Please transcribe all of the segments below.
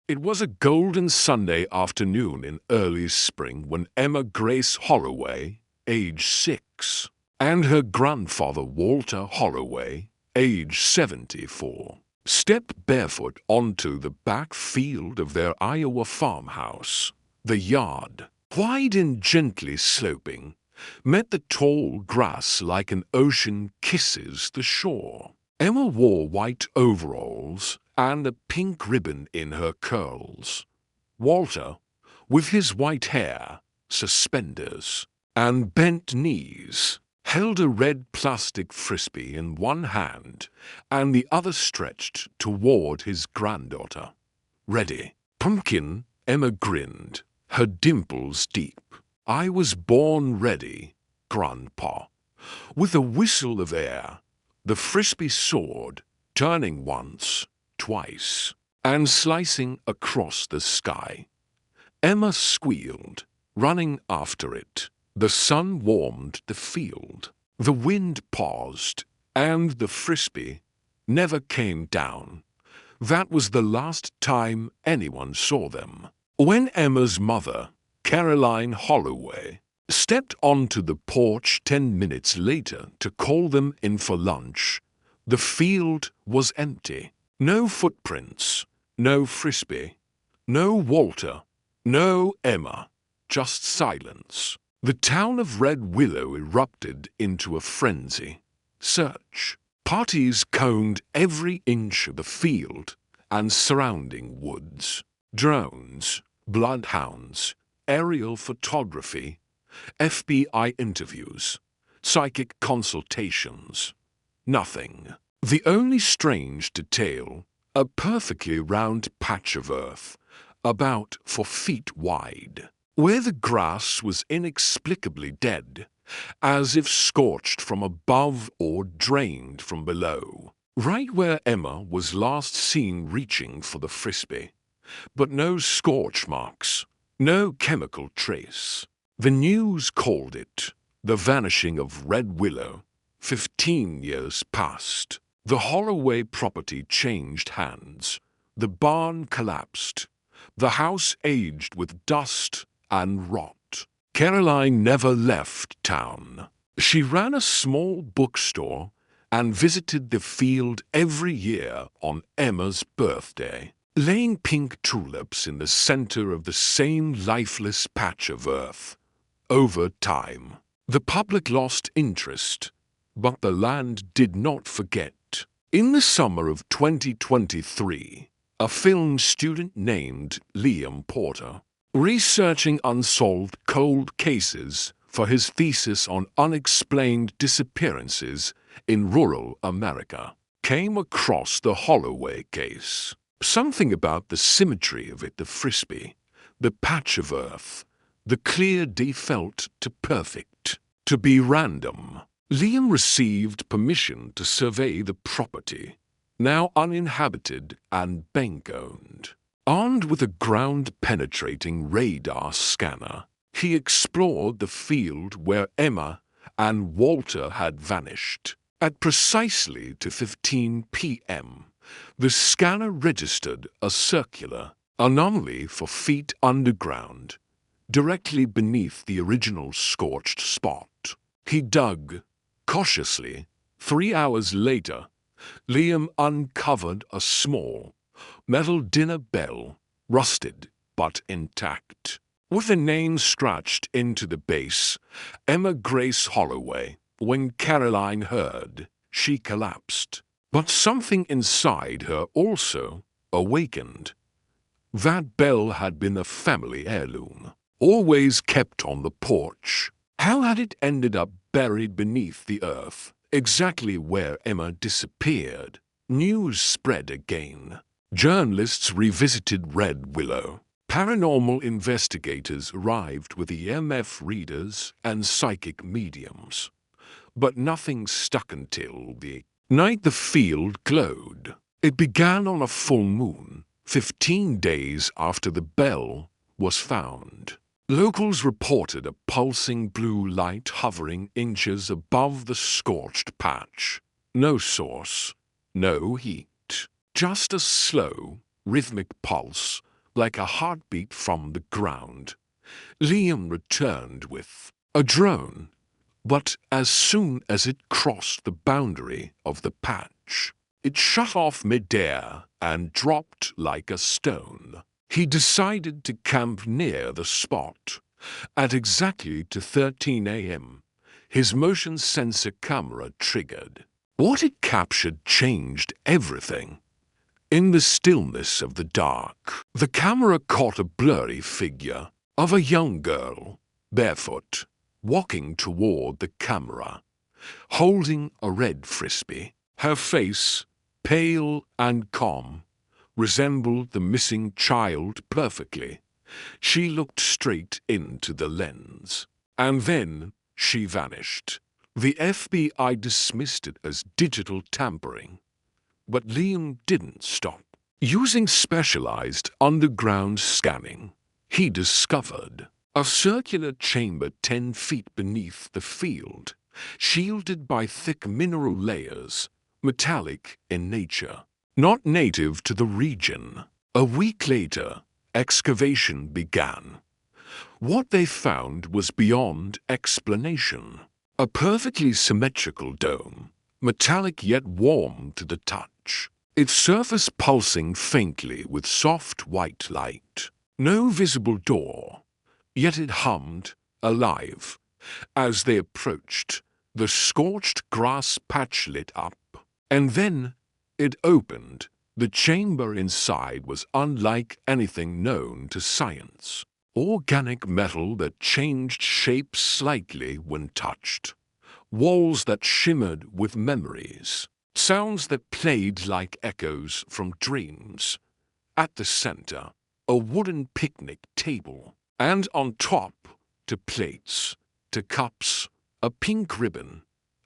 It was a golden Sunday afternoon in early spring when Emma Grace Holloway, age 6, and her grandfather Walter Holloway, age 74, stepped barefoot onto the back field of their Iowa farmhouse. The yard, wide and gently sloping, met the tall grass like an ocean kisses the shore. Emma wore white overalls and a pink ribbon in her curls. Walter, with his white hair, suspenders, and bent knees, held a red plastic Frisbee in one hand and the other stretched toward his granddaughter. "Ready?" "Pumpkin," Emma grinned, her dimples deep. "I was born ready, Grandpa." With a whistle of air, the Frisbee soared, turning once, twice, and slicing across the sky. Emma squealed, running after it. The sun warmed the field. The wind paused, and the Frisbee never came down. That was the last time anyone saw them. When Emma's mother, Caroline Holloway, stepped onto the porch 10 minutes later to call them in for lunch, the field was empty. No footprints, no Frisbee, no Walter, no Emma, just silence. The town of Red Willow erupted into a frenzy. Search parties combed every inch of the field and surrounding woods. Drones, bloodhounds, aerial photography, FBI interviews, psychic consultations. Nothing. The only strange detail, a perfectly round patch of earth, about 4 feet wide, where the grass was inexplicably dead, as if scorched from above or drained from below. Right where Emma was last seen reaching for the Frisbee, but no scorch marks, no chemical trace. The news called it the vanishing of Red Willow. 15 years passed. The Holloway property changed hands. The barn collapsed. The house aged with dust and rot. Caroline never left town. She ran a small bookstore and visited the field every year on Emma's birthday, laying pink tulips in the center of the same lifeless patch of earth. Over time, the public lost interest, but the land did not forget. In the summer of 2023, a film student named Liam Porter, researching unsolved cold cases for his thesis on unexplained disappearances in rural America, came across the Holloway case. Something about the symmetry of it, the Frisbee, the patch of earth, the clear default to perfect, to be random. Liam received permission to survey the property, now uninhabited and bank-owned. Armed with a ground-penetrating radar scanner, he explored the field where Emma and Walter had vanished. At precisely 2:15 p.m., the scanner registered a circular anomaly 4 feet underground, directly beneath the original scorched spot. He dug cautiously. 3 hours later, Liam uncovered a small metal dinner bell, rusted but intact. With a name scratched into the base, Emma Grace Holloway. When Caroline heard, she collapsed. But something inside her also awakened. That bell had been a family heirloom, always kept on the porch. How had it ended up buried beneath the earth, exactly where Emma disappeared? News spread again. Journalists revisited Red Willow. Paranormal investigators arrived with EMF readers and psychic mediums. But nothing stuck until the night the field glowed. It began on a full moon, 15 days after the bell was found. Locals reported a pulsing blue light hovering inches above the scorched patch. No source, no heat, just a slow, rhythmic pulse like a heartbeat from the ground. Liam returned with a drone, but as soon as it crossed the boundary of the patch, it shut off midair and dropped like a stone. He decided to camp near the spot. At exactly 13 a.m., his motion sensor camera triggered. What it captured changed everything. In the stillness of the dark, the camera caught a blurry figure of a young girl, barefoot, walking toward the camera, holding a red Frisbee. Her face, pale and calm, resembled the missing child perfectly. She looked straight into the lens, and then she vanished. The FBI dismissed it as digital tampering, but Liam didn't stop. Using specialized underground scanning, he discovered a circular chamber 10 feet beneath the field, shielded by thick mineral layers, metallic in nature, not native to the region. A week later, excavation began. What they found was beyond explanation. A perfectly symmetrical dome, metallic yet warm to the touch, its surface pulsing faintly with soft white light. No visible door, yet it hummed, alive. As they approached, the scorched grass patch lit up, and then it opened. The chamber inside was unlike anything known to science. Organic metal that changed shape slightly when touched. Walls that shimmered with memories. Sounds that played like echoes from dreams. At the center, a wooden picnic table. And on top, to plates, to cups, a pink ribbon,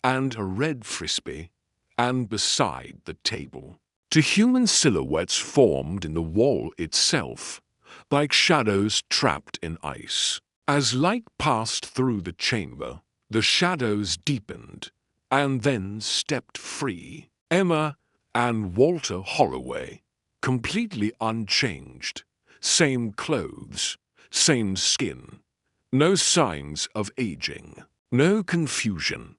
and a red Frisbee. And beside the table, to human silhouettes formed in the wall itself, like shadows trapped in ice. As light passed through the chamber, the shadows deepened, and then stepped free. Emma and Walter Holloway, completely unchanged. Same clothes, same skin. No signs of aging, no confusion.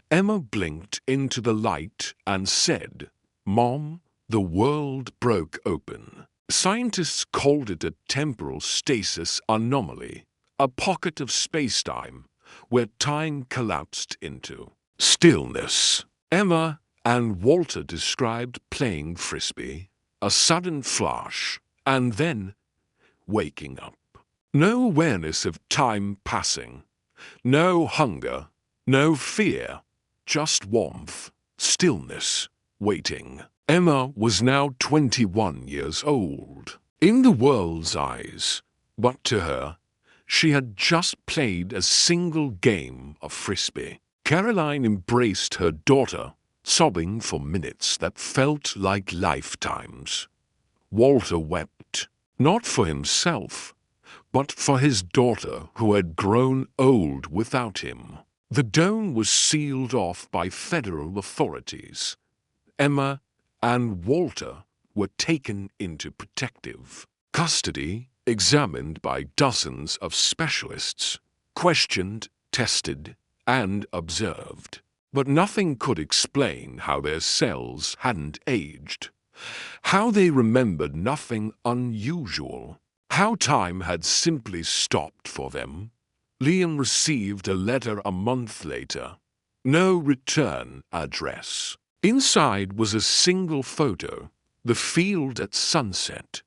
Emma blinked into the light and said, "Mom, the world broke open." Scientists called it a temporal stasis anomaly, a pocket of spacetime where time collapsed into stillness. Emma and Walter described playing Frisbee, a sudden flash, and then waking up. No awareness of time passing, no hunger, no fear, just warmth, stillness, waiting. Emma was now 21 years old. In the world's eyes, but to her, she had just played a single game of Frisbee. Caroline embraced her daughter, sobbing for minutes that felt like lifetimes. Walter wept, not for himself, but for his daughter who had grown old without him. The dome was sealed off by federal authorities. Emma and Walter were taken into protective custody, examined by dozens of specialists, questioned, tested, and observed. But nothing could explain how their cells hadn't aged, how they remembered nothing unusual, how time had simply stopped for them. Liam received a letter a month later. No return address. Inside was a single photo, the field at sunset.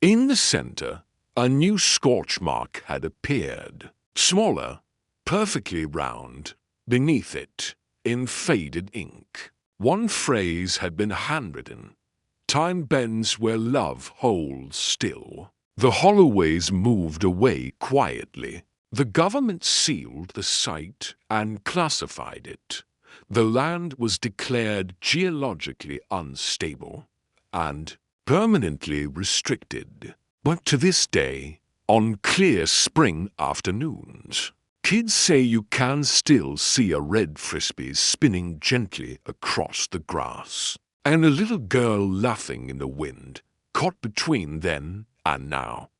In the center, a new scorch mark had appeared. Smaller, perfectly round, beneath it, in faded ink. One phrase had been handwritten. "Time bends where love holds still." The Holloways moved away quietly. The government sealed the site and classified it. The land was declared geologically unstable and permanently restricted. But to this day, on clear spring afternoons, kids say you can still see a red Frisbee spinning gently across the grass, and a little girl laughing in the wind, caught between then And now,